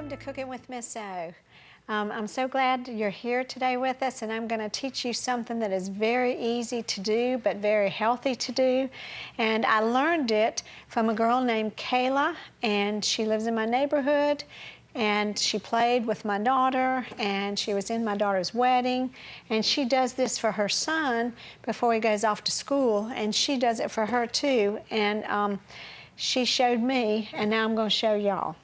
Welcome to Cooking with Miss O. I'm so glad you're here today with us, and I'm going to teach you something that is very easy to do but very healthy to do. And I learned it from a girl named Kayla, and she lives in my neighborhood, and she played with my daughter, and she was in my daughter's wedding, and she does this for her son before he goes off to school, and she does it for her too. And she showed me, and now I'm going to show y'all.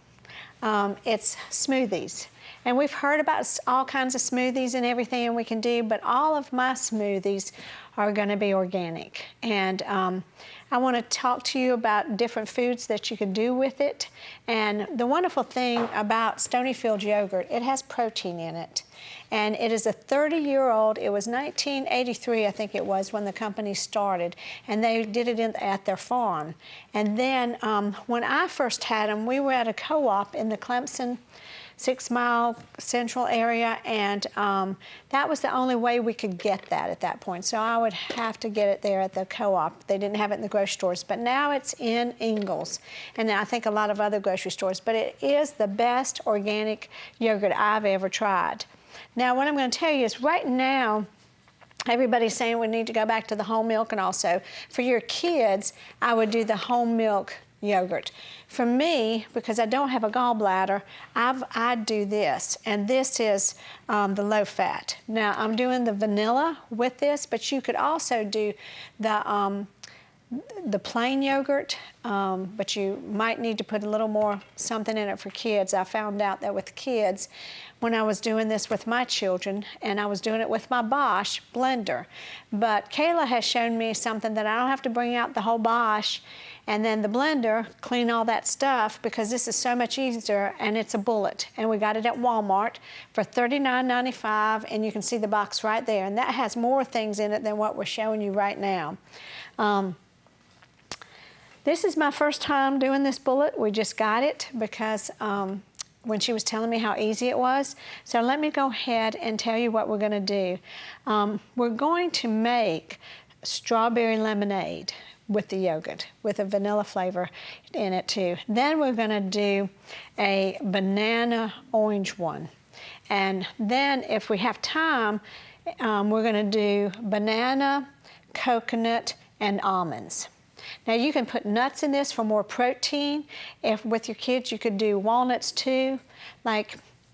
It's smoothies. And we've heard about all kinds of smoothies and everything we can do, but all of my smoothies are going to be organic. And I want to talk to you about different foods that you can do with it. And the wonderful thing about Stonyfield yogurt, it has protein in it. And it is a 30-year-old, it was 1983, I think it was, when the company started. And they did it at their farm. And then when I first had them, we were at a co-op in the Clemson 6 Mile Central area, and that was the only way we could get that at that point. So I would have to get it there at the co-op. They didn't have it in the grocery stores, but now it's in Ingles, and I think a lot of other grocery stores. But it is the best organic yogurt I've ever tried. Now, what I'm going to tell you is right now, everybody's saying we need to go back to the whole milk, and also for your kids, I would do the whole milk yogurt. For me, because I don't have a gallbladder, I do this, and this is the low fat. Now, I'm doing the vanilla with this, but you could also do the plain yogurt, but you might need to put a little more something in it for kids. I found out that with kids, when I was doing this with my children, and I was doing it with my Bosch blender. But Kayla has shown me something that I don't have to bring out the whole Bosch and then the blender, clean all that stuff, because this is so much easier, and it's a bullet. And we got it at Walmart for $39.95, and you can see the box right there. And that has more things in it than what we're showing you right now. This is my first time doing this bullet. We just got it because when she was telling me how easy it was. So let me go ahead and tell you what we're going to do. We're going to make strawberry lemonade with the yogurt, with a vanilla flavor in it too. Then we're going to do a banana orange one. And then if we have time, we're going to do banana, coconut, and almonds. Now you can put nuts in this for more protein. If with your kids, you could do walnuts too.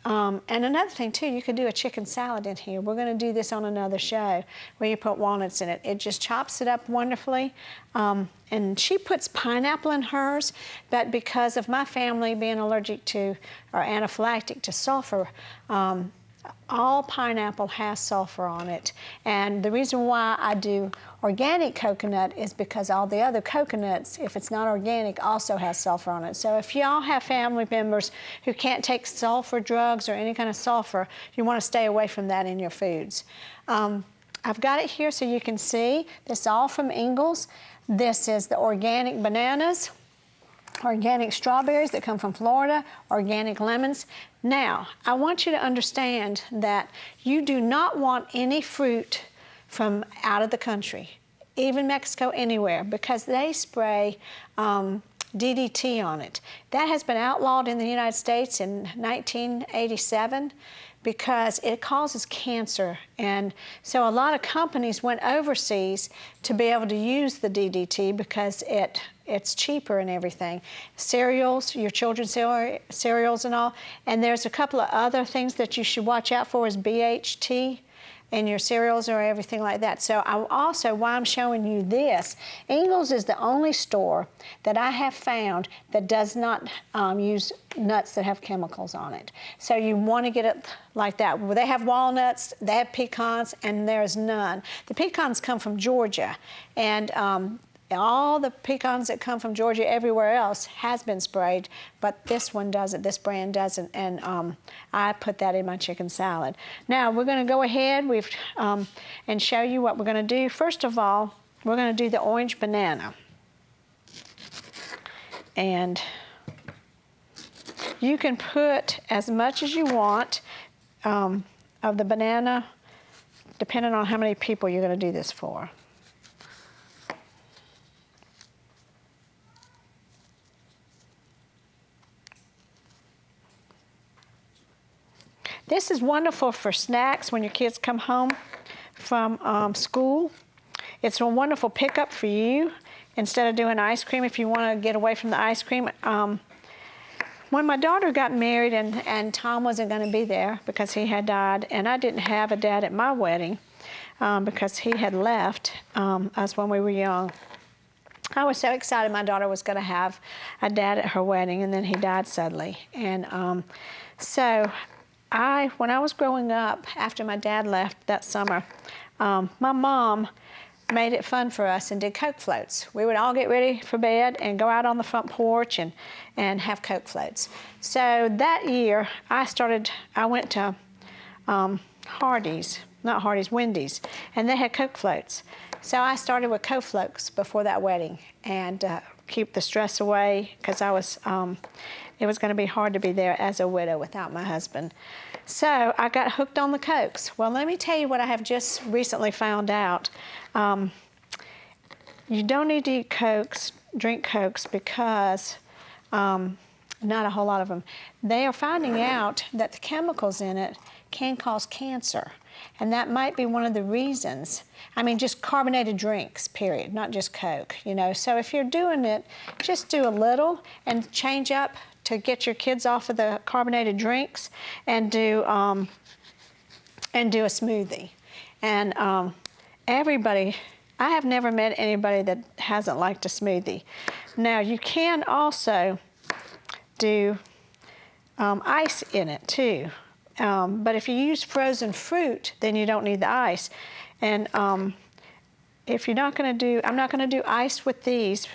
And another thing too, you could do a chicken salad in here. We're going to do this on another show where you put walnuts in it. It just chops it up wonderfully. And she puts pineapple in hers, but because of my family being allergic to or anaphylactic to sulfur, all pineapple has sulfur on it. And the reason why I do organic coconut is because all the other coconuts, if it's not organic, also has sulfur on it. So if y'all have family members who can't take sulfur drugs or any kind of sulfur, you want to stay away from that in your foods. I've got it here so you can see. This is all from Ingles. This is the organic bananas, organic strawberries that come from Florida, organic lemons. Now, I want you to understand that you do not want any fruit from out of the country, even Mexico, anywhere, because they spray DDT on it. That has been outlawed in the United States in 1987 because it causes cancer. And so a lot of companies went overseas to be able to use the DDT because it's cheaper and everything. Cereals, your children's cereals and all. And there's a couple of other things that you should watch out for is BHT in your cereals or everything like that. So why I'm showing you this, Ingles is the only store that I have found that does not use nuts that have chemicals on it. So you want to get it like that. They have walnuts, they have pecans, and there's none. The pecans come from Georgia, and all the pecans that come from Georgia everywhere else has been sprayed, but this one doesn't, this brand doesn't, and I put that in my chicken salad. Now we're going to go ahead and show you what we're going to do. First of all, we're going to do the orange banana. And you can put as much as you want of the banana, depending on how many people you're going to do this for. This is wonderful for snacks when your kids come home from school. It's a wonderful pickup for you instead of doing ice cream if you want to get away from the ice cream. When my daughter got married and Tom wasn't going to be there because he had died, and I didn't have a dad at my wedding because he had left us when we were young. I was so excited my daughter was going to have a dad at her wedding, and then he died suddenly. And so when I was growing up, after my dad left that summer, my mom made it fun for us and did Coke floats. We would all get ready for bed and go out on the front porch and have Coke floats. So that year, I went to Wendy's, and they had Coke floats. So I started with Coke floats before that wedding and keep the stress away because it was going to be hard to be there as a widow without my husband. So I got hooked on the Cokes. Well, let me tell you what I have just recently found out. You don't need to drink Cokes because not a whole lot of them. They are finding out that the chemicals in it can cause cancer. And that might be one of the reasons. I mean, just carbonated drinks, period, not just Coke, you know. So if you're doing it, just do a little and change up to get your kids off of the carbonated drinks and do a smoothie. And I have never met anybody that hasn't liked a smoothie. Now, you can also do ice in it, too. But if you use frozen fruit, then you don't need the ice. And if you're not going to do, I'm not going to do ice with these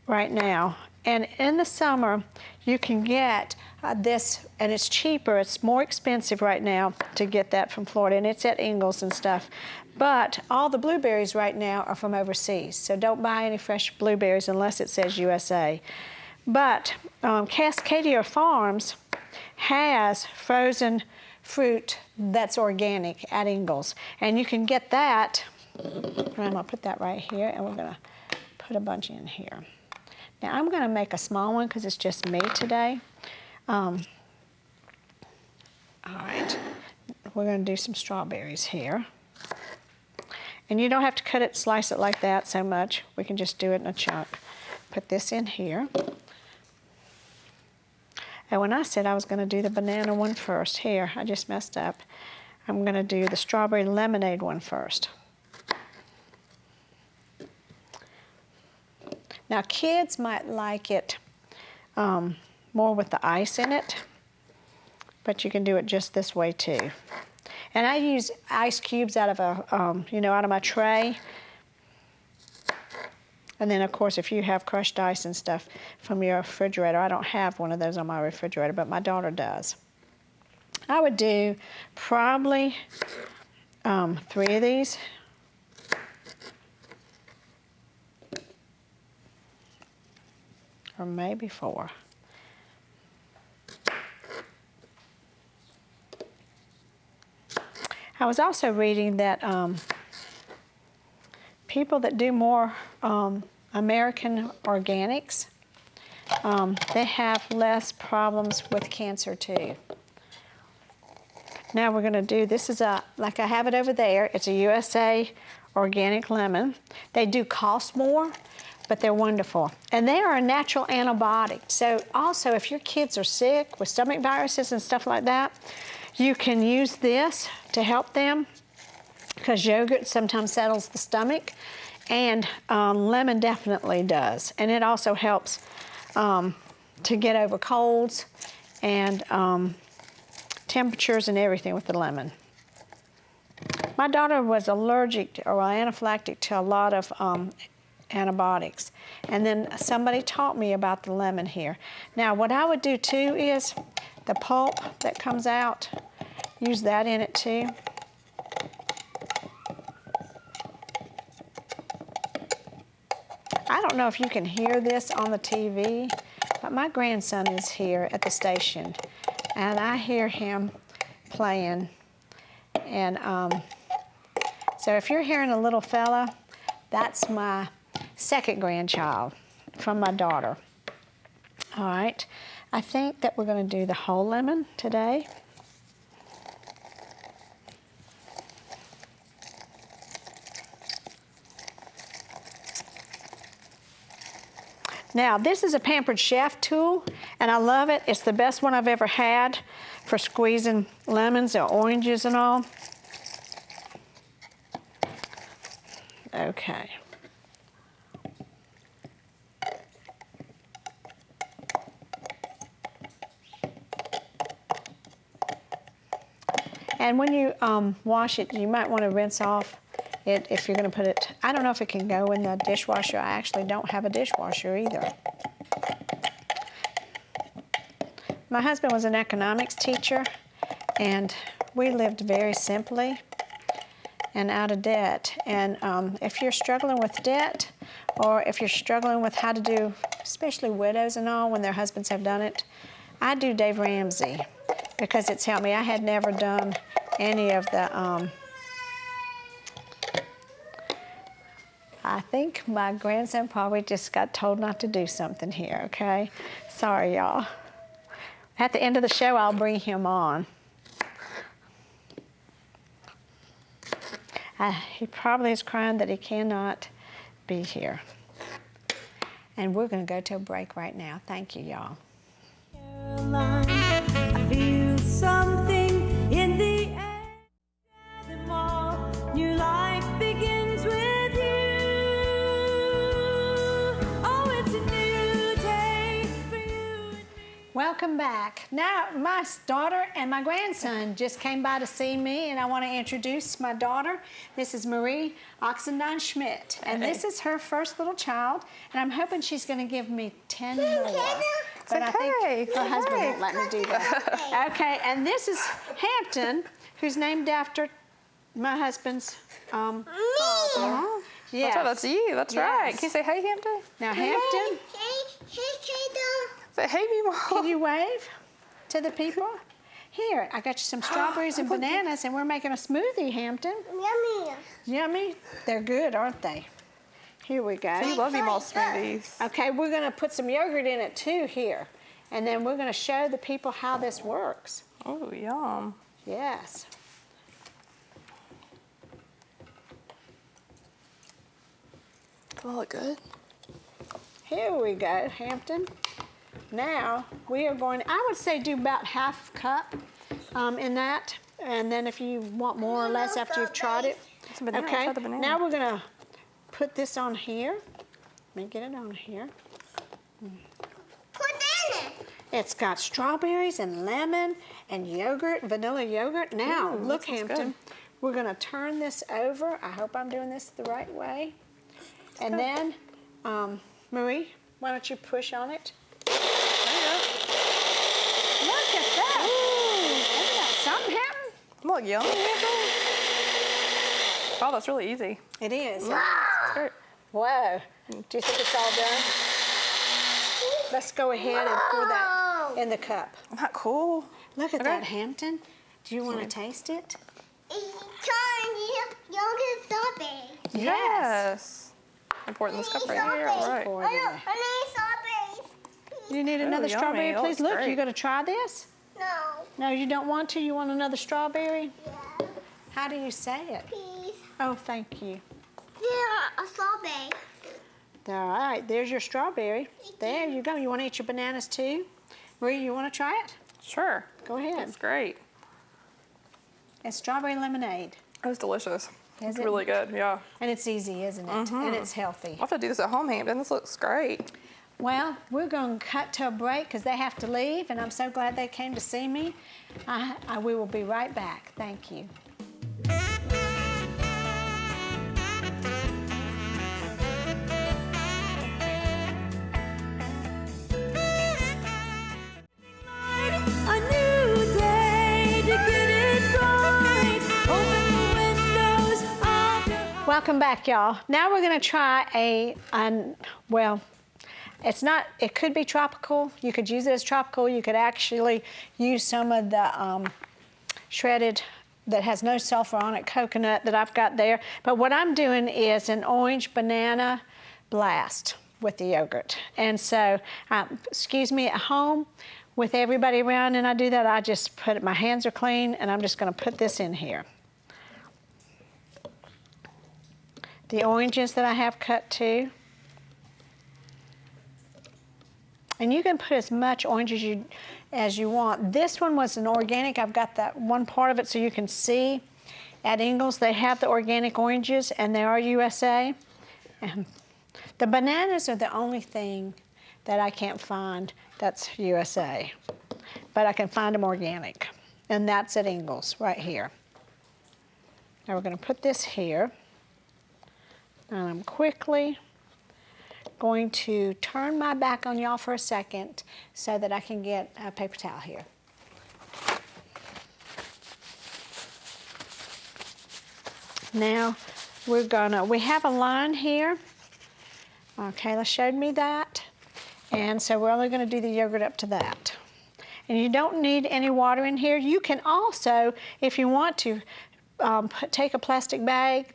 right now. And in the summer, you can get this, and it's cheaper. It's more expensive right now to get that from Florida, and it's at Ingles and stuff. But all the blueberries right now are from overseas, so don't buy any fresh blueberries unless it says USA. But Cascadia Farms has frozen fruit that's organic at Ingles, and you can get that. I'm going to put that right here, and we're going to put a bunch in here. Now I'm going to make a small one because it's just me today. All right, we're going to do some strawberries here. And you don't have to slice it like that so much. We can just do it in a chunk. Put this in here. And when I said I was going to do the banana one first, here, I just messed up. I'm going to do the strawberry lemonade one first. Now, kids might like it more with the ice in it, but you can do it just this way too. And I use ice cubes out of out of my tray. And then, of course, if you have crushed ice and stuff from your refrigerator, I don't have one of those on my refrigerator, but my daughter does. I would do probably 3 of these. Or maybe 4. I was also reading that people that do more American organics, they have less problems with cancer too. Now we're going to do, this is like I have it over there, it's a USA organic lemon. They do cost more, but they're wonderful. And they are a natural antibiotic. So also if your kids are sick with stomach viruses and stuff like that, you can use this to help them because yogurt sometimes settles the stomach, and lemon definitely does. And it also helps to get over colds and temperatures and everything with the lemon. My daughter was allergic or anaphylactic to a lot of antibiotics. And then somebody taught me about the lemon here. Now what I would do too is the pulp that comes out, use that in it too. I don't know if you can hear this on the TV, but my grandson is here at the station and I hear him playing. And so if you're hearing a little fella, that's my second grandchild from my daughter. All right, I think that we're going to do the whole lemon today. Now, this is a Pampered Chef tool, and I love it. It's the best one I've ever had for squeezing lemons or oranges and all. Okay. And when you wash it, you might want to rinse off it if you're going to put it. I don't know if it can go in the dishwasher. I actually don't have a dishwasher either. My husband was an economics teacher, and we lived very simply and out of debt. And if you're struggling with debt, or if you're struggling with how to do, especially widows and all, when their husbands have done it, I do Dave Ramsey because it's helped me. I had never done any of the, I think my grandson probably just got told not to do something here, okay? Sorry, y'all. At the end of the show, I'll bring him on. He probably is crying that he cannot be here. And we're going to go to a break right now. Thank you, y'all. Caroline, I feel something in the air. New life begins with you. Oh, it's a new day for you. Welcome back. Now, my daughter and my grandson just came by to see me, and I want to introduce my daughter. This is Marie Oxendine Schmidt, and this is her first little child, and I'm hoping she's going to give me 10 more. But I think her husband won't let me do that. Okay, and this is Hampton, who's named after my husband's father. Yes. That's you. That's right. Can you say hey, Hampton? Now, Hampton, Say hey, Mima. can you wave to the people? Here, I got you some strawberries and bananas, and we're making a smoothie, Hampton. Yummy. Yummy. They're good, aren't they? Here we go. You love Mima smoothies. Okay, we're going to put some yogurt in it too here. And then we're going to show the people how this works. Oh, yum. Yes. Does it look good? Here we go, Hampton. Now we are going, I would say do about half cup in that. And then if you want more or less after you've tried it. It's a banana. Okay, Try the banana. now we're going to put this on here. Let me get it on here. Put in it. It's got strawberries and lemon and yogurt, vanilla yogurt. Now, Ooh, look, that sounds Hampton, good. we're going to turn this over. I hope I'm doing this the right way. And then, Marie, why don't you push on it? Look at that. Ooh, isn't that something, Hampton? Look, yum. Wow, that's really easy. It is. That's great. Whoa. Do you think it's all done? Let's go ahead and pour that in the cup. Isn't that cool? Look at Okay. that, Hampton. Do you want to taste it? Yogurt strawberry. Yes. I'm pouring this cup right Strawberry. here. All right. Pour it in there. I need strawberries. You need another yummy. strawberry, That please? looks Look, great. you going to try this? No. No, you don't want to? You want another strawberry? Yeah. How do you say it? Please. Oh, thank you. Yeah, a strawberry. All right, there's your strawberry. There you go. You want to eat your bananas too? Marie, you want to try it? Sure. Go ahead. That's great. It's strawberry lemonade. That was delicious. Is It's it? really good, yeah. And it's easy, isn't it? And it's healthy. I'll have to do this at home, Hampton. This looks great. Well, we're going to cut to a break because they have to leave, and I'm so glad they came to see me. We will be right back. Thank you. A new day to get it right. Open the windows of your heart. Welcome back, y'all. Now we're going to try well, it could be tropical. You could use it as tropical. You could actually use some of the shredded, that has no sulfur on it, coconut that I've got there. But what I'm doing is an orange banana blast with the yogurt. And so, excuse me, at home with everybody around and I do that, I just put it, my hands are clean, and I'm just going to put this in here. The oranges that I have cut too. And you can put as much orange as you want. This one was an organic. I've got that one part of it so you can see. At Ingles, they have the organic oranges, and they are USA. And the bananas are the only thing that I can't find that's USA. But I can find them organic. And that's at Ingles, right here. Now we're going to put this here. And I'm quickly going to turn my back on y'all for a second so that I can get a paper towel here. Now we have a line here. Kayla showed me that. And so we're only going to do the yogurt up to that. And you don't need any water in here. You can also, if you want to, take a plastic bag,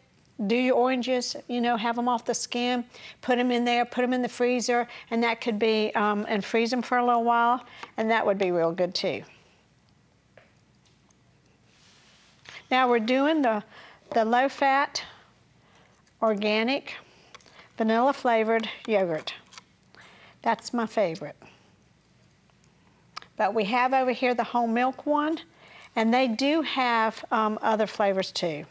do your oranges, you know, have them off the skin, put them in there, put them in the freezer, and that could be, and freeze them for a little while, and that would be real good too. Now we're doing the low-fat, organic, vanilla-flavored yogurt. That's my favorite. But we have over here the whole milk one, and they do have other flavors too.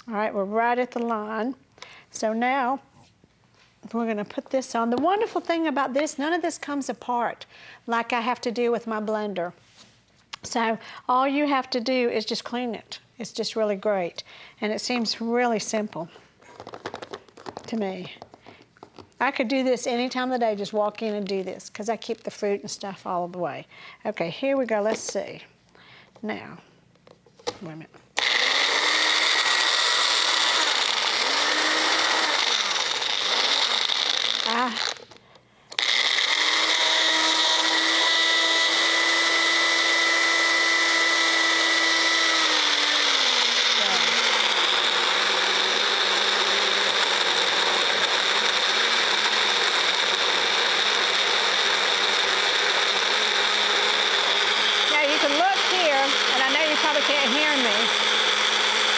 All right, we're right at the line. So now we're going to put this on. The wonderful thing about this, none of this comes apart like I have to do with my blender. So all you have to do is just clean it. It's just really great. And it seems really simple to me. I could do this any time of the day, just walk in and do this, because I keep the fruit and stuff all the way. Okay, here we go. Let's see. Now, wait a minute. Can't hear me,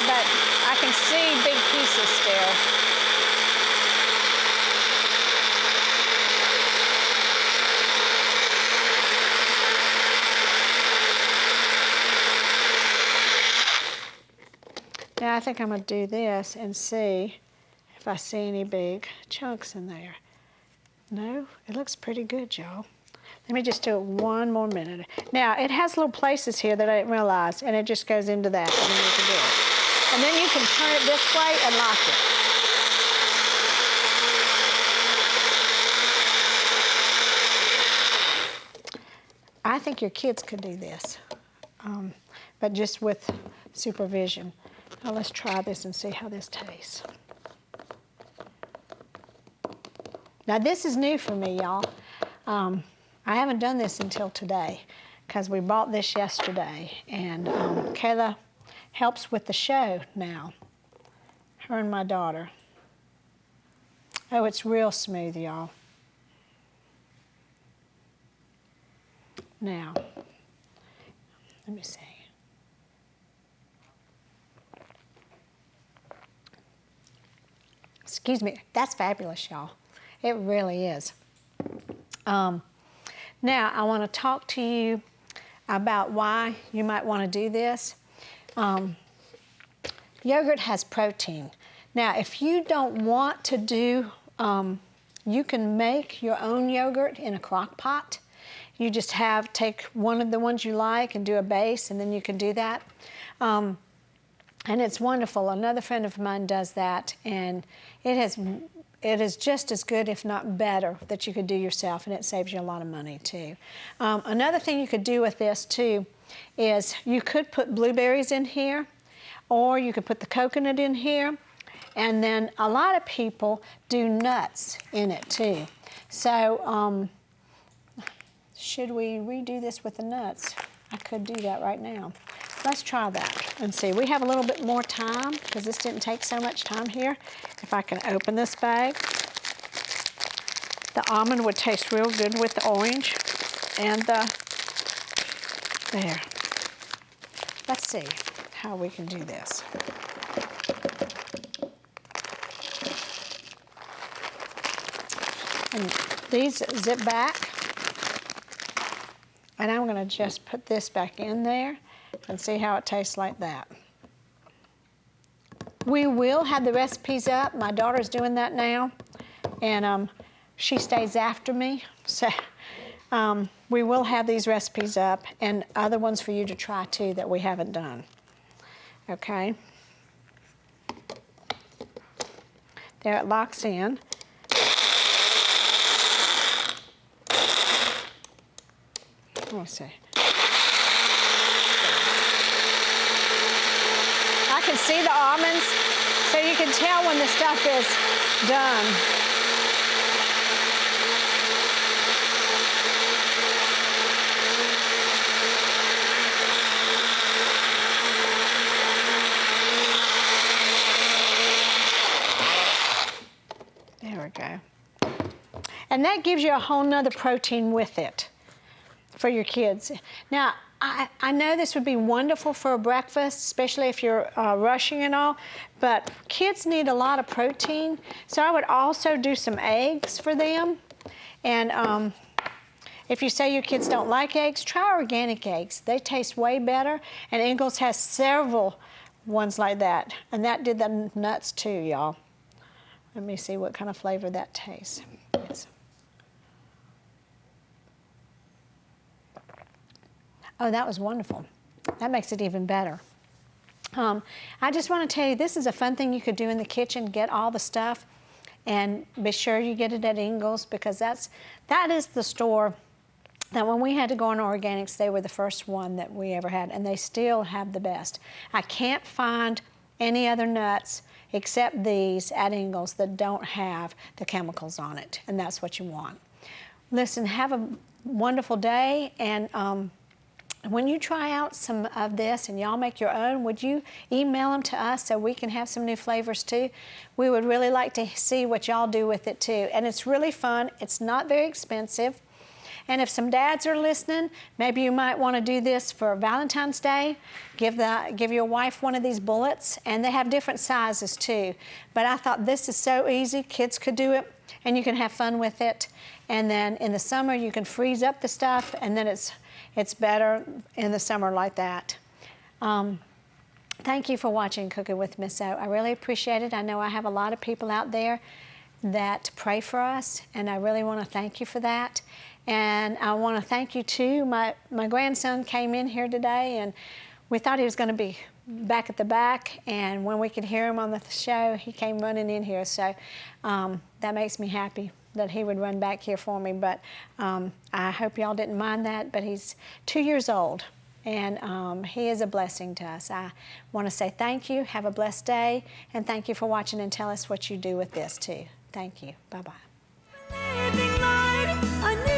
but I can see big pieces still. Now I think I'm going to do this and see if I see any big chunks in there. No, it looks pretty good, y'all. Let me just do it one more minute. Now, it has little places here that I didn't realize, and it just goes into that, and then you can do it. And then you can turn it this way and lock it. I think your kids could do this, but just with supervision. Now, let's try this and see how this tastes. Now, this is new for me, y'all. I haven't done this until today because we bought this yesterday, and Kayla helps with the show now, her and my daughter. Oh, it's real smooth, y'all. Now, let me see. Excuse me, that's fabulous, y'all. It really is. Now, I want to talk to you about why you might want to do this. Yogurt has protein. Now, if you don't want to do, you can make your own yogurt in a crock pot. You just take one of the ones you like and do a base, and then you can do that. And it's wonderful. Another friend of mine does that, and it is just as good, if not better, that you could do yourself, and it saves you a lot of money too. Another thing you could do with this too is you could put blueberries in here, or you could put the coconut in here, and then a lot of people do nuts in it too. So should we redo this with the nuts? I could do that right now. Let's try that and see. We have a little bit more time because this didn't take so much time here. If I can open this bag. The almond would taste real good with the orange and there. Let's see how we can do this. And these zip back. And I'm going to just put this back in there and see how it tastes like that. We will have the recipes up. My daughter's doing that now, and she stays after me. So we will have these recipes up and other ones for you to try too that we haven't done. Okay. There it locks in. Let me see. I can see the almonds, so you can tell when the stuff is done. There we go. And that gives you a whole nother protein with it for your kids. Now, I know this would be wonderful for a breakfast, especially if you're rushing and all, but kids need a lot of protein, so I would also do some eggs for them. And if you say your kids don't like eggs, try organic eggs. They taste way better, and Ingles has several ones like that, and that did the nuts too, y'all. Let me see what kind of flavor that tastes. Yes. Oh, that was wonderful. That makes it even better. I just want to tell you, this is a fun thing you could do in the kitchen. Get all the stuff, and be sure you get it at Ingles, because that is the store that when we had to go on organics, they were the first one that we ever had, and they still have the best. I can't find any other nuts except these at Ingles that don't have the chemicals on it, and that's what you want. Listen, have a wonderful day, and when you try out some of this and y'all make your own, would you email them to us so we can have some new flavors too? We would really like to see what y'all do with it too. And it's really fun. It's not very expensive. And if some dads are listening, maybe you might want to do this for Valentine's Day. Give your wife one of these bullets, and they have different sizes too. But I thought this is so easy. Kids could do it, and you can have fun with it. And then in the summer, you can freeze up the stuff, and then it's better in the summer like that. Thank you for watching Cooking with Miss O. I really appreciate it. I know I have a lot of people out there that pray for us, and I really want to thank you for that. And I want to thank you too. My grandson came in here today, and we thought he was going to be back at the back, and when we could hear him on the show, he came running in here. So that makes me happy that he would run back here for me. But I hope y'all didn't mind that. But he's 2 years old, and he is a blessing to us. I want to say thank you. Have a blessed day, and thank you for watching, and tell us what you do with this too. Thank you. Bye-bye. Living light, a new